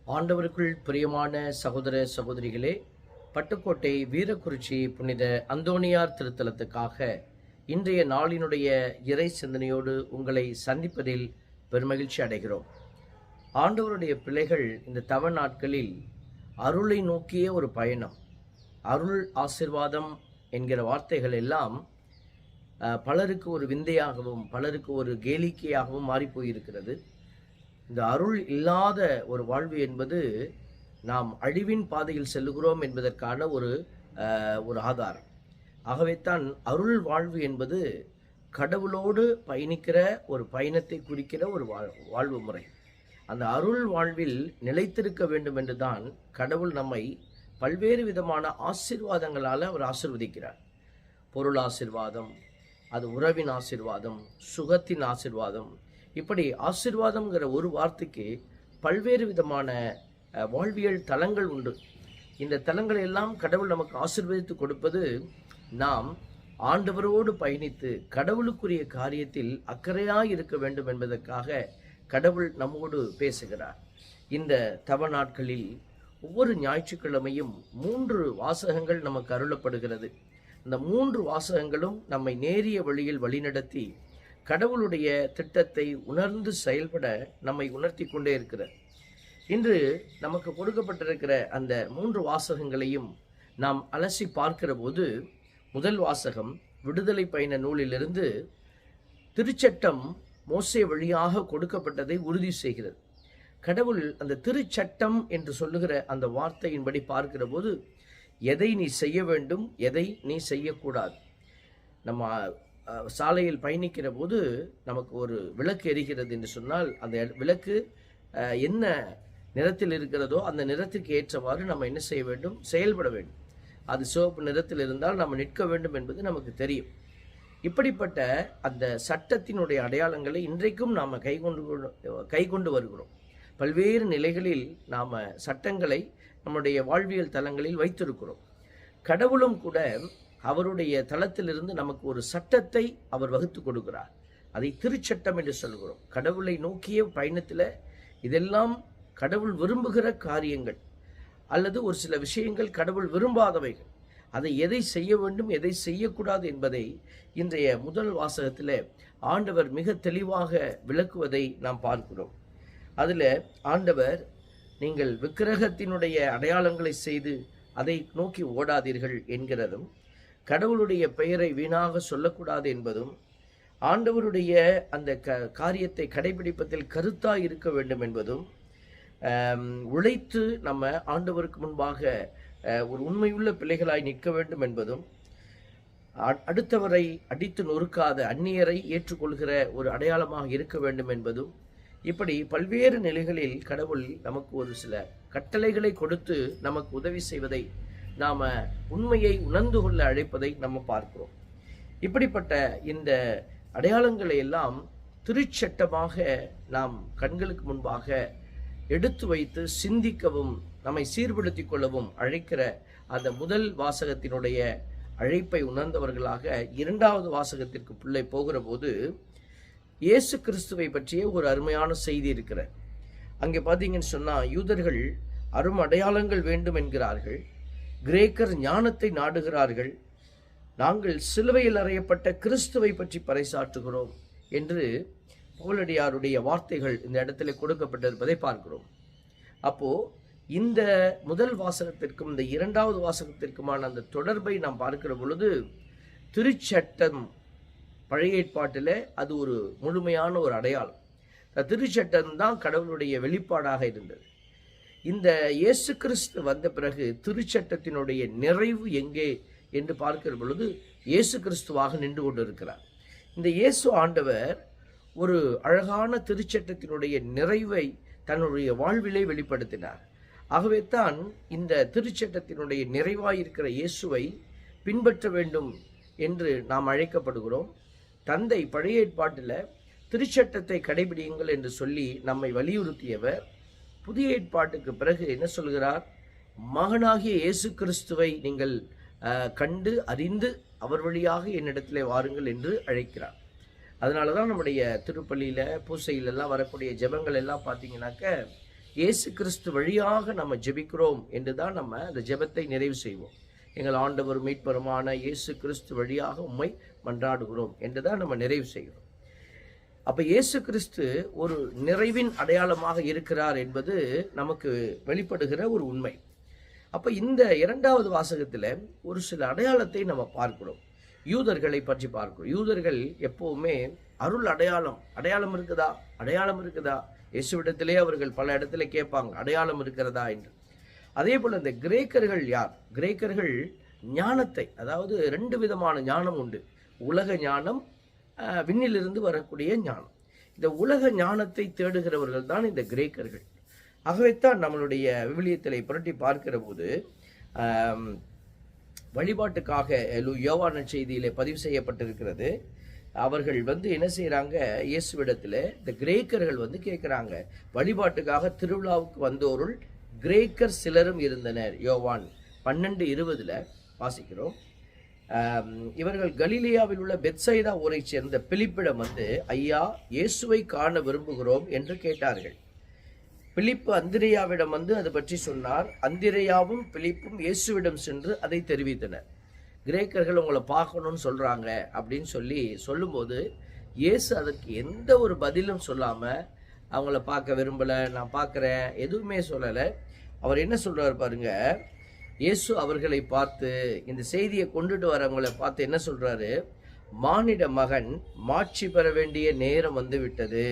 ஆண்டவருக்குள் பிரியமான சகோதர சகோதரிகளே, பட்டுக்கோட்டை வீரக்குறிச்சி புனித அந்தோணியார் திருத்தலத்துக்காக இன்றைய நாளினுடைய இறை சிந்தனையோடு உங்களை சந்திப்பதில் பெருமகிழ்ச்சி அடைகிறோம். ஆண்டவருடைய பிள்ளைகள் இந்த தவ நாட்களில் அருளை நோக்கிய ஒரு பயணம், அருள் ஆசிர்வாதம் என்கிற வார்த்தைகள் எல்லாம் பலருக்கு ஒரு விந்தையாகவும் பலருக்கு ஒரு கேளிக்கையாகவும் மாறிப்போயிருக்கிறது. இந்த அருள் இல்லாத ஒரு வாழ்வு என்பது நாம் அழிவின் பாதையில் செல்லுகிறோம் என்பதற்கான ஒரு ஆதாரம். ஆகவேத்தான் அருள் வாழ்வு என்பது கடவுளோடு பயணிக்கிற ஒரு பயணத்தை குறிக்கிற ஒரு வாழ்வு முறை. அந்த அருள் வாழ்வில் நிலைத்திருக்க வேண்டும் என்றுதான் கடவுள் நம்மை பல்வேறு விதமான ஆசீர்வாதங்களால் அவர் ஆசீர்வதிக்கிறார். பொருள் ஆசீர்வாதம், அது உறவின் ஆசீர்வாதம், சுகத்தின் ஆசீர்வாதம், இப்படி ஆசீர்வாதம்ங்கிற ஒரு வார்த்தைக்கு பல்வேறு விதமான வாழ்வியல் தலங்கள் உண்டு. இந்த தலங்களை எல்லாம் கடவுள் நமக்கு ஆசீர்வதித்து கொடுப்பது நாம் ஆண்டவரோடு பயணித்து கடவுளுக்குரிய காரியத்தில் அக்கறையாய் இருக்க வேண்டும் என்பதற்காக கடவுள் நம்மோடு பேசுகிறார். இந்த தவ நாட்களில் ஒவ்வொரு ஞாயிற்றுக்கிழமையும் 3 வாசகங்கள் நமக்கு அருளப்படுகிறது. இந்த 3 வாசகங்களும் நம்மை நேரிய வழியில் வழிநடத்தி கடவுளுடைய திட்டத்தை உணர்ந்து செயல்பட நம்மை உணர்த்தி கொண்டே இருக்கிறார். இன்று நமக்கு கொடுக்கப்பட்டிருக்கிற அந்த 3 வாசகங்களையும் நாம் அலசி பார்க்கிற போது, முதல் வாசகம் விடுதலை பயண நூலிலிருந்து திருச்சட்டம் மோசே வழியாக கொடுக்கப்பட்டதை உறுதி செய்கிறது. கடவுள் அந்த திருச்சட்டம் என்று சொல்லுகிற அந்த வார்த்தையின்படி பார்க்கிற போது எதை நீ செய்ய வேண்டும், எதை நீ செய்யக்கூடாது. நம்ம சாலையில் பயணிக்கிற போது நமக்கு ஒரு விளக்கு எரிகிறது என்று சொன்னால், அந்த விளக்கு என்ன நிறத்தில் இருக்கிறதோ அந்த நிறத்துக்கு ஏற்றவாறு நம்ம என்ன செய்ய வேண்டும், செயல்பட வேண்டும். அது சிவப்பு நிறத்தில் இருந்தால் நம்ம நிற்க வேண்டும் என்பது நமக்கு தெரியும். இப்படிப்பட்ட அந்த சட்டத்தினுடைய அடையாளங்களை இன்றைக்கும் நாம் கைக்கொண்டு வருகிறோம். பல்வேறு நிலைகளில் நாம் சட்டங்களை நம்முடைய வாழ்வியல் தலங்களில் வைத்திருக்கிறோம். கடவுளும் கூட அவருடைய தளத்திலிருந்து நமக்கு ஒரு சட்டத்தை அவர் வகுத்து கொடுக்கிறார். அதை திருச்சட்டம் என்று சொல்கிறோம். கடவுளை நோக்கிய பயணத்தில் இதெல்லாம் கடவுள் விரும்புகிற காரியங்கள், அல்லது ஒரு சில விஷயங்கள் கடவுள் விரும்பாதவைகள். அதை எதை செய்ய வேண்டும், எதை செய்யக்கூடாது என்பதை இன்றைய முதல் வாசகத்தில் ஆண்டவர் மிக தெளிவாக விளக்குவதை நாம் பார்க்கிறோம். அதில் ஆண்டவர், நீங்கள் விக்கிரகத்தினுடைய அடையாளங்களை செய்து அதை நோக்கி ஓடாதீர்கள் என்கிறதும், கடவுளுடைய பெயரை வீணாக சொல்லக்கூடாது என்பதும், ஆண்டவருடைய அந்த காரியத்தை கடைபிடிப்பதில் கருத்தாய் இருக்க வேண்டும் என்பதும், உழைத்து நம்ம ஆண்டவருக்கு முன்பாக ஒரு உண்மையுள்ள பிள்ளைகளாய் நிற்க வேண்டும் என்பதும், அடுத்தவரை அடித்து நொறுக்காத அந்நியரை ஏற்றுக்கொள்கிற ஒரு அடையாளமாக இருக்க வேண்டும் என்பதும், இப்படி பல்வேறு நிலைகளில் கடவுள் நமக்கு ஒரு சில கட்டளைகளை கொடுத்து நமக்கு உதவி செய்வதை, நாம் உண்மையை உணர்ந்து கொள்ள அழைப்பதை நம்ம பார்க்கிறோம். இப்படிப்பட்ட இந்த அடையாளங்களை எல்லாம் திருச்சட்டமாக நாம் கண்களுக்கு முன்பாக எடுத்து வைத்து சிந்திக்கவும் நம்மை சீர்படுத்தி கொள்ளவும் அழைக்கிற அந்த முதல் வாசகத்தினுடைய அழைப்பை உணர்ந்தவர்களாக இரண்டாவது வாசகத்திற்கு பிள்ளை போகிற போது இயேசு கிறிஸ்துவை பற்றிய ஒரு அருமையான செய்தி இருக்கிற. அங்கே பார்த்தீங்கன்னு சொன்னால், யூதர்கள் அரும் அடையாளங்கள் வேண்டும் என்கிறார்கள், கிரேக்கர் ஞானத்தை நாடுகிறார்கள், நாங்கள் சிலுவையில் அறையப்பட்ட கிறிஸ்துவை பற்றி பறைசாற்றுகிறோம் என்று பவுலடியாருடைய வார்த்தைகள் இந்த இடத்துல கொடுக்கப்பட்டிருப்பதை பார்க்கிறோம். அப்போ இந்த முதல் வாசகத்திற்கும் இந்த இரண்டாவது வாசகத்திற்குமான அந்த தொடர்பை நாம் பார்க்கிற பொழுது, திருச்சட்டம் பழைய ஏற்பாட்டில் அது ஒரு முழுமையான ஒரு அடையாளம். திருச்சட்டம் தான் கடவுளுடைய வெளிப்பாடாக இருந்தது. இந்த இயேசு கிறிஸ்து வந்த பிறகு திருச்சட்டத்தினுடைய நிறைவு எங்கே என்று பார்க்கிற பொழுது இயேசு கிறிஸ்துவாக நின்று கொண்டிருக்கிறார். இந்த இயேசு ஆண்டவர் ஒரு அழகான திருச்சட்டத்தினுடைய நிறைவை தன்னுடைய வாழ்விலே வெளிப்படுத்தினார். ஆகவே தான் இந்த திருச்சட்டத்தினுடைய நிறைவாயிருக்கிற இயேசுவை பின்பற்ற வேண்டும் என்று நாம் அழைக்கப்படுகிறோம். தந்தை பழைய ஏற்பாட்டில் திருச்சட்டத்தை கடைபிடியுங்கள் என்று சொல்லி நம்மை வலியுறுத்தியவர் புதிய ஏற்பாட்டுக்கு பிறகு என்ன சொல்கிறார்? மகனாகிய இயேசு கிறிஸ்துவை நீங்கள் கண்டு அறிந்து அவர் வழியாக என்னிடத்திலே வாருங்கள் என்று அழைக்கிறார். அதனால தான் நம்முடைய திருப்பள்ளியில் பூசையிலெல்லாம் வரக்கூடிய ஜெபங்கள் எல்லாம் பார்த்தீங்கன்னாக்க இயேசு கிறிஸ்து வழியாக நம்ம ஜெபிக்கிறோம் என்று தான் நம்ம அந்த ஜெபத்தை நிறைவு செய்வோம். எங்கள் ஆண்டவர் மீட்பருமான இயேசு கிறிஸ்து வழியாக உம்மை மன்றாடுகிறோம் என்று தான் நம்ம நிறைவு செய்கிறோம். அப்ப இயேசு கிறிஸ்து ஒரு நிறைவின் அடையாளமாக இருக்கிறார் என்பது நமக்கு வெளிப்படுகிற ஒரு உண்மை. அப்ப இந்த 2வது வாசகத்துல ஒரு சில அடையாளத்தை நம்ம பார்க்கிறோம். யூதர்களை பற்றி பார்க்கிறோம். யூதர்கள் எப்பவுமே அருள் அடையாளம் இருக்குதா, அடையாளம் இருக்குதா, இயேசுவிடத்திலே அவர்கள் பல இடத்துல கேட்பாங்க, அடையாளம் இருக்கிறதா என்று. அதே போல இந்த கிரேக்கர்கள் யார்? கிரேக்கர்கள் ஞானத்தை, அதாவது 2 விதமான ஞானம் உண்டு. உலக ஞானம், விண்ணிலிருந்து வரக்கூடிய ஞானம். இந்த உலக ஞானத்தை தேடுகிறவர்கள் தான் இந்த கிரேக்கர்கள். ஆகவேத்தான் நம்மளுடைய விவிலியத்திலே புரட்டி பார்க்கிற போது வழிபாட்டுக்காக யோவான் செய்தியிலே பதிவு செய்யப்பட்டிருக்கிறது. அவர்கள் என்ன செய்யறாங்க, இயேசுவிடத்தில் இந்த கிரேக்கர்கள் கேட்குறாங்க, வழிபாட்டுக்காக திருவிழாவுக்கு வந்தோருள் கிரேக்கர் சிலரும் இருந்தனர். யோவான் 12:20 வாசிக்கிறோம். இவர்கள் கலிலியாவில் உள்ள பெத்சைதா ஊரை சேர்ந்த பிலிப்பிடம் ஐயா, இயேசுவை காண விரும்புகிறோம் என்று கேட்டார்கள். பிலிப்பு அந்திரேயாவிடம் அது பற்றி சொன்னார். அந்திரேயாவும் பிலிப்பும் இயேசுவிடம் சென்று அதை தெரிவித்தனர். கிரேக்கர்கள் உங்களை பார்க்கணும்னு சொல்றாங்க அப்படின்னு சொல்லும்போது இயேசு அதற்கு எந்த ஒரு பதிலும் சொல்லாம, அவங்கள பார்க்க விரும்பல, நான் பார்க்குறேன், எதுவுமே சொல்லலை. அவர் என்ன சொல்றாரு பாருங்க. இயேசு அவர்களை பார்த்து, இந்த செய்தியை கொண்டுட்டு வரவங்களை பார்த்து என்ன சொல்றாரு, மானிட மகன் மாட்சி பெற வேண்டிய நேரம் விட்டது.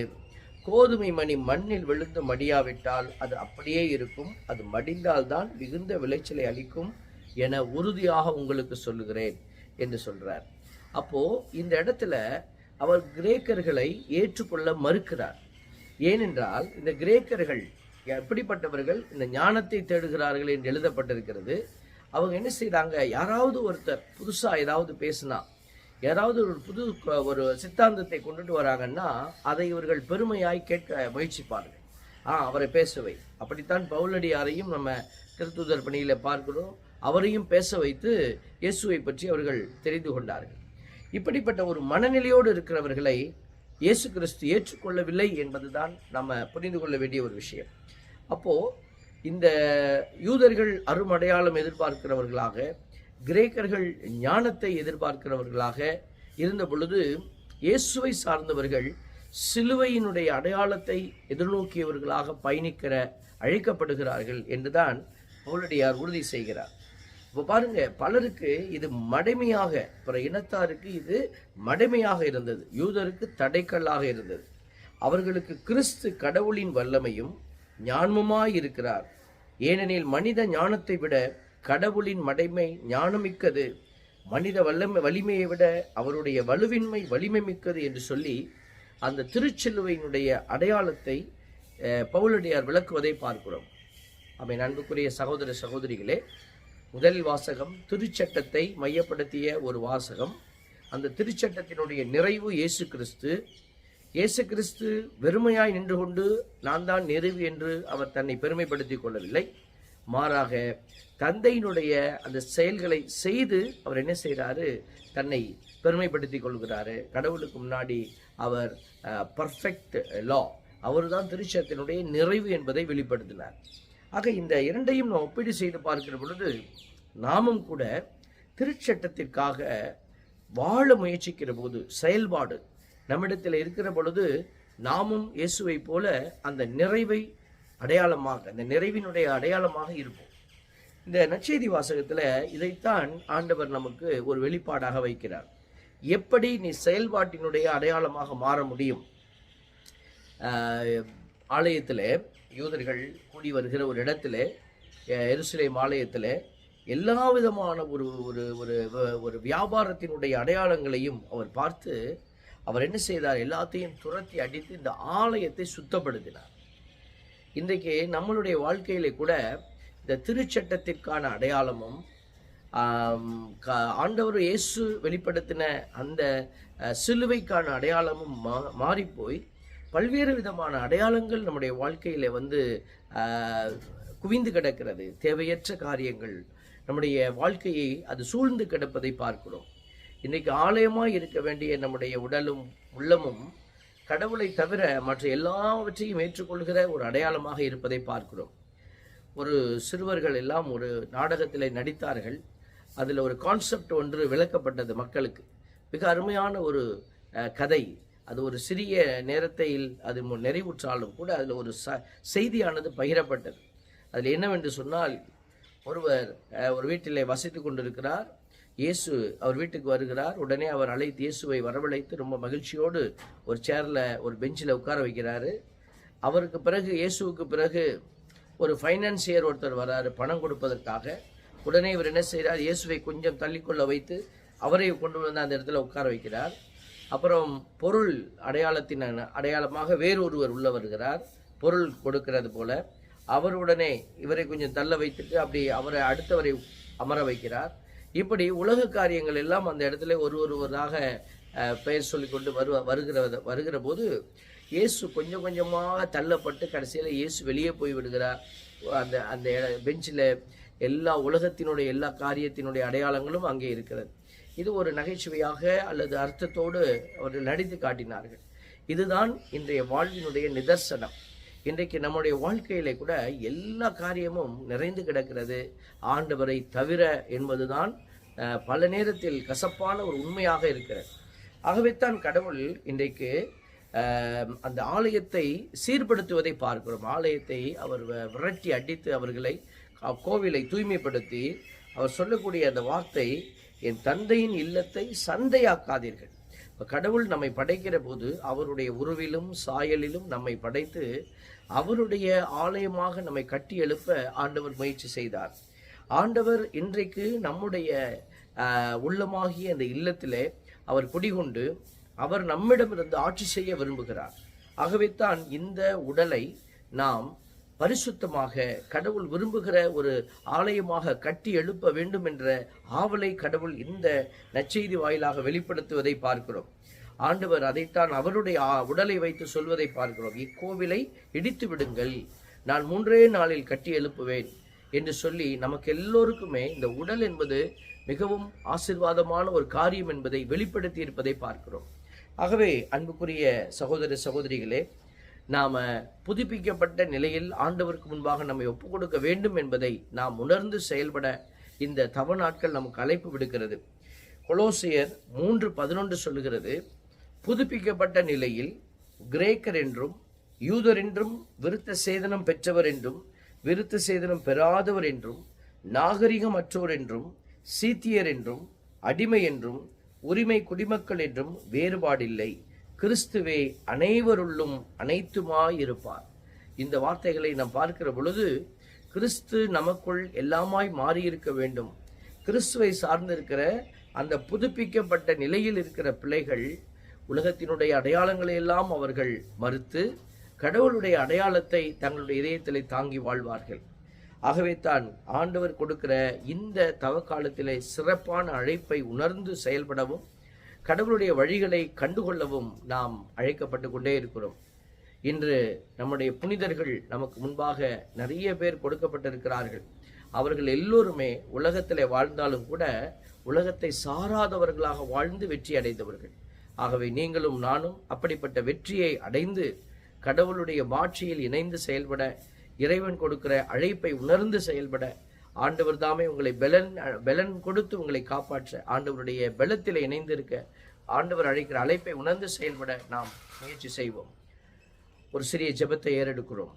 கோதுமை மணி மண்ணில் விழுந்து மடியாவிட்டால் அது அப்படியே இருக்கும், அது மடிந்தால்தான் மிகுந்த விளைச்சலை அளிக்கும் என உறுதியாக உங்களுக்கு சொல்லுகிறேன் என்று சொல்றார். அப்போ இந்த இடத்துல அவர் கிரேக்கர்களை ஏற்றுக்கொள்ள மறுக்கிறார். ஏனென்றால் இந்த கிரேக்கர்கள் எப்படிப்பட்டவர்கள், இந்த ஞானத்தை தேடுகிறார்கள் என்று எழுதப்பட்டிருக்கிறது. அவங்க என்ன செய்றாங்க, யாராவது ஒருத்தர் புதுசா ஏதாவது பேசினா, யாராவது ஒரு சித்தாந்தத்தை கொண்டுட்டு வராங்கன்னா அதை இவர்கள் பெருமையாய் கேட்க முயற்சிப்பார்கள். அவரை பேசவை. அப்படித்தான் பவுலடியாரையும் நம்ம திருத்தூதர் பணியில பார்க்கிறோம். அவரையும் பேச வைத்து இயேசுவை பற்றி அவர்கள் தெரிந்து கொண்டார்கள். இப்படிப்பட்ட ஒரு மனநிலையோடு இருக்கிறவர்களை இயேசு கிறிஸ்து ஏற்றுக்கொள்ளவில்லை என்பதுதான் நம்ம புரிந்து கொள்ள வேண்டிய ஒரு விஷயம். அப்போ இந்த யூதர்கள் அருமடையாளம் எதிர்பார்க்கிறவர்களாக, கிரேக்கர்கள் ஞானத்தை எதிர்பார்க்கிறவர்களாக இருந்த பொழுது, இயேசுவை சார்ந்தவர்கள் சிலுவையினுடைய அடையாளத்தை எதிர்நோக்கியவர்களாக பயணிக்கிற அழைக்கப்படுகிறார்கள் என்றுதான் பவுலடியார் உறுதி செய்கிறார். இப்போ பாருங்க, பலருக்கு இது மடைமையாக, பிற இனத்தாருக்கு இது மடைமையாக இருந்தது, யூதருக்கு தடைக்கல்லாக இருந்தது. அவர்களுக்கு கிறிஸ்து கடவுளின் வல்லமையும் ஞானமுமாய் இருக்கிறார். ஏனெனில் மனித ஞானத்தை விட கடவுளின் மடைமை ஞானமிக்கது, மனித வலிமையை விட அவருடைய வலுவின்மை வலிமை மிக்கது என்று சொல்லி அந்த திருச்சிலுவையினுடைய அடையாளத்தை பவுலடியார் விளக்குவதை பார்க்கிறோம். அவை அன்புக்குரிய சகோதர சகோதரிகளே, முதல் வாசகம் திருச்சட்டத்தை மையப்படுத்திய ஒரு வாசகம். அந்த திருச்சட்டத்தினுடைய நிறைவு இயேசு கிறிஸ்து. இயேசு கிறிஸ்து வெறுமையாய் நின்று கொண்டு நான் தான் நிறைவு என்று அவர் தன்னை பெருமைப்படுத்திக் கொள்ளவில்லை. மாறாக தந்தையினுடைய அந்த செயல்களை செய்து அவர் என்ன செய்கிறாரு, தன்னை பெருமைப்படுத்திக் கொள்கிறாரு. கடவுளுக்கு முன்னாடி அவர் பர்ஃபெக்ட் லா, அவர் தான் திருச்சட்டத்தினுடைய நிறைவு என்பதை வெளிப்படுத்தினார். ஆக இந்த இரண்டையும் நாம் ஒப்பீடு செய்து பார்க்கிற பொழுது, நாமும் கூட திருச்சட்டத்திற்காக வாழ முயற்சிக்கிற போது, செயல்பாடு நம்மிடத்தில் இருக்கிற பொழுது, நாமும் இயேசுவை போல அந்த நிறைவை அடையாளமாக, அந்த நிறைவினுடைய அடையாளமாக இருப்போம். இந்த நற்செய்தி வாசகத்துல இதைத்தான் ஆண்டவர் நமக்கு ஒரு வெளிப்பாடாக வைக்கிறார். எப்படி நீ செயல்பாட்டினுடைய அடையாளமாக மாற முடியும்? ஆலயத்தில் யூதர்கள் கூடி வருகிற ஒரு இடத்துல, எருசலேம் ஆலயத்தில் எல்லா விதமான ஒரு வியாபாரத்தினுடைய அடையாளங்களையும் அவர் பார்த்து அவர் என்ன செய்தார், எல்லாத்தையும் துரத்தி அடித்து இந்த ஆலயத்தை சுத்தப்படுத்தினார். இன்றைக்கு நம்மளுடைய வாழ்க்கையிலே கூட இந்த திருச்சட்டத்திற்கான அடையாளமும் ஆண்டவர் இயேசு வெளிப்படுத்தின அந்த சிலுவைக்கான அடையாளமும் மாறிப்போய் பல்வேறு விதமான அடையாளங்கள் நம்முடைய வாழ்க்கையில குவிந்து கிடக்கிறது. தேவையற்ற காரியங்கள் நம்முடைய வாழ்க்கையை அது சூழ்ந்து கிடப்பதை பார்க்கிறோம். இன்னைக்கு ஆலயமாய் இருக்க வேண்டிய நம்முடைய உடலும் உள்ளமும் கடவுளை தவிர மற்ற எல்லாவற்றையும் ஏற்றுக்கொள்கிற ஒரு அடையாளமாக இருப்பதை பார்க்கிறோம். ஒரு சிறுவர்கள் எல்லாம் ஒரு நாடகத்தில் நடித்தார்கள். அதில் ஒரு கான்செப்ட் ஒன்று விளக்கப்பட்டது மக்களுக்கு. மிக அருமையான ஒரு கதை. அது ஒரு சிறிய நேரத்தில் அது நிறைவுற்றாலும் கூட அதில் ஒரு செய்தியானது பகிரப்பட்டது. அதில் என்னவென்று சொன்னால், ஒருவர் ஒரு வீட்டிலே வசித்து கொண்டிருக்கிறார். இயேசு அவர் வீட்டுக்கு வருகிறார். உடனே அவர் அழைத்து இயேசுவை வரவழைத்து ரொம்ப மகிழ்ச்சியோடு ஒரு சேரில் ஒரு பெஞ்சில் உட்கார வைக்கிறாரு. அவருக்கு பிறகு இயேசுவுக்கு பிறகு ஒரு ஃபைனான்சியர் ஒருத்தர் வராரு பணம் கொடுப்பதற்காக. உடனே இவர் என்ன செய்கிறார், இயேசுவை கொஞ்சம் தள்ளிக்கொள்ள வைத்து அவரை கொண்டு வந்து அந்த இடத்துல உட்கார வைக்கிறார். அப்புறம் பொருள் அடையாளமாக வேறொருவர் உள்ள வருகிறார், பொருள் கொடுக்கிறது போல. அவர் உடனே இவரை கொஞ்சம் தள்ள வைத்துட்டு அப்படி அவரை அடுத்தவரை அமர வைக்கிறார். இப்படி உலக காரியங்கள் எல்லாம் அந்த இடத்துல ஒருவராக பெயர் சொல்லி கொண்டு வருகிற போது இயேசு கொஞ்சம் கொஞ்சமாக தள்ளப்பட்டு கடைசியில் இயேசு வெளியே போய் விடுகிறார். அந்த அந்த பெஞ்சில் எல்லா உலகத்தினுடைய எல்லா காரியத்தினுடைய அடையாளங்களும் அங்கே இருக்கிறது. இது ஒரு நகைச்சுவையாக அல்லது அர்த்தத்தோடு அவர்கள் நடித்து காட்டினார்கள். இதுதான் இன்றைய வாழ்வினுடைய நிதர்சனம். இன்றைக்கு நம்முடைய வாழ்க்கையிலே கூட எல்லா காரியமும் நிறைந்து கிடக்கிறது ஆண்டவரை தவிர என்பதுதான் பல நேரத்தில் கசப்பான ஒரு உண்மையாக இருக்கிறது. ஆகவே தான் கடவுள் இன்றைக்கு அந்த ஆலயத்தை சீர்படுத்துவதை பார்க்கிறோம். ஆலயத்தை அவர் விரட்டி அடித்து அவர்களை கோவிலை தூய்மைப்படுத்தி அவர் சொல்லக்கூடிய அந்த வார்த்தை, என் தந்தையின் இல்லத்தை சந்தையாக்காதீர்கள். கடவுள் நம்மை படைக்கிற போது அவருடைய உருவிலும் சாயலிலும் நம்மை படைத்து அவருடைய ஆலயமாக நம்மை கட்டி எழுப்ப ஆண்டவர் முயற்சி செய்தார். ஆண்டவர் இன்றைக்கு நம்முடைய உள்ளமாகிய அந்த இல்லத்திலே அவர் குடிகொண்டு அவர் நம்மிடமிருந்து ஆட்சி செய்ய விரும்புகிறார். ஆகவே தான் இந்த உடலை நாம் பரிசுத்தமாக கடவுள் விரும்புகிற ஒரு ஆலயமாக கட்டி எழுப்ப வேண்டும் என்ற ஆவலை கடவுள் இந்த நற்செய்தி வாயிலாக வெளிப்படுத்துவதை பார்க்கிறோம். ஆண்டவர் அதைத்தான் அவருடைய உடலை வைத்து சொல்வதை பார்க்கிறோம். இக்கோவிலை இடித்து விடுங்கள், நான் 3 நாளில் கட்டி எழுப்புவேன் என்று சொல்லி நமக்கு எல்லோருக்குமே இந்த உடல் என்பது மிகவும் ஆசீர்வாதமான ஒரு காரியம் என்பதை வெளிப்படுத்தி இருப்பதை பார்க்கிறோம். ஆகவே அன்புக்குரிய சகோதர சகோதரிகளே, நாம் புதுப்பிக்கப்பட்ட நிலையில் ஆண்டவருக்கு முன்பாக நம்மை ஒப்புக் கொடுக்க வேண்டும் என்பதை நாம் உணர்ந்து செயல்பட இந்த தவ நாட்கள் நமக்கு அழைப்பு விடுக்கிறது. கொலோசியர் 3:11 சொல்லுகிறது, புதுப்பிக்கப்பட்ட நிலையில் கிரேக்கர் என்றும் யூதர் என்றும் விருத்த சேதனம் பெற்றவர் என்றும் விருத்த சேதனம் பெறாதவர் என்றும் நாகரிகமற்றோர் என்றும் சீத்தியர் என்றும் அடிமை என்றும் உரிமை குடிமக்கள் என்றும் வேறுபாடில்லை, கிறிஸ்துவே அனைவருள்ளும் அனைத்துமாயிருப்பார். இந்த வார்த்தைகளை நாம் பார்க்கிற பொழுது கிறிஸ்து நமக்குள் எல்லாமாய் மாறியிருக்க வேண்டும். கிறிஸ்துவை சார்ந்திருக்கிற அந்த புதுப்பிக்கப்பட்ட நிலையில் இருக்கிற பிள்ளைகள் உலகத்தினுடைய அடையாளங்களை எல்லாம் அவர்கள் மறுத்து கடவுளுடைய அடையாளத்தை தங்களுடைய இதயத்திலே தாங்கி வாழ்வார்கள். ஆகவே தான் ஆண்டவர் கொடுக்கிற இந்த தவக்காலத்திலே சிறப்பான அழைப்பை உணர்ந்து செயல்படவும் கடவுளுடைய வழிகளை கண்டுகொள்ளவும் நாம் அழைக்கப்பட்டு கொண்டே இருக்கிறோம். இன்று நம்முடைய புனிதர்கள் நமக்கு முன்பாக நிறைய பேர் கொடுக்கப்பட்டிருக்கிறார்கள். அவர்கள் எல்லோருமே உலகத்திலே வாழ்ந்தாலும் கூட உலகத்தை சாராதவர்களாக வாழ்ந்து வெற்றி அடைந்தவர்கள். ஆகவே நீங்களும் நானும் அப்படிப்பட்ட வெற்றியை அடைந்து கடவுளுடைய மாட்சியில் இணைந்து செயல்பட, இறைவன் கொடுக்கிற அழைப்பை உணர்ந்து செயல்பட, ஆண்டவர் தாமே உங்களை பலன் கொடுத்து உங்களை காப்பாற்ற, ஆண்டவருடைய பலத்தில் இணைந்திருக்க ஆண்டவர் அழைக்கிற அழைப்பை உணர்ந்து செயல்பட நாம் முயற்சி செய்வோம். ஒரு சிறிய ஜெபத்தை ஏறெடுக்கிறோம்.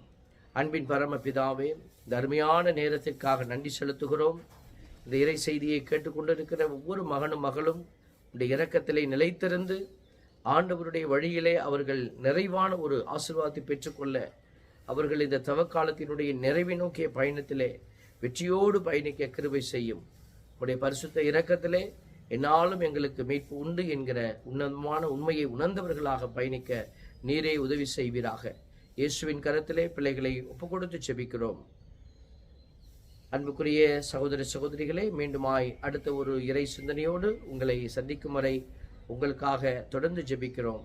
அன்பின் பரமபிதாவே, இந்த அருமையான நேரத்திற்காக நன்றி செலுத்துகிறோம். இந்த இறை செய்தியை கேட்டுக்கொண்டிருக்கிற ஒவ்வொரு மகனும் மகளும் இந்த இரக்கத்திலே நிலைத்திருந்து ஆண்டவருடைய வழியிலே அவர்கள் நிறைவான ஒரு ஆசீர்வாதத்தை பெற்றுக்கொள்ள, அவர்கள் இந்த தவக்காலத்தினுடைய நிறைவை நோக்கிய பயணத்திலே வெற்றியோடு பயணிக்க கிருபை செய்யும். உடைய பரிசுத்த இரக்கத்திலே என்னாலும் எங்களுக்கு மீட்பு உண்டு என்கிற உன்னதமான உண்மையை உணர்ந்தவர்களாக பயணிக்க நீரே உதவி செய்வீராக. இயேசுவின் கரத்திலே பிள்ளைகளை ஒப்புக்கொடுத்து செபிக்கிறோம். அன்புக்குரிய சகோதர சகோதரிகளே, மீண்டுமாய் அடுத்த ஒரு இறை சிந்தனையோடு உங்களை சந்திக்கும் வரை உங்களுக்காக தொடர்ந்து ஜெபிக்கிறோம்.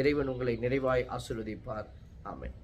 இறைவன் உங்களை நிறைவாய் ஆசீர்வதிப்பார். ஆமென்.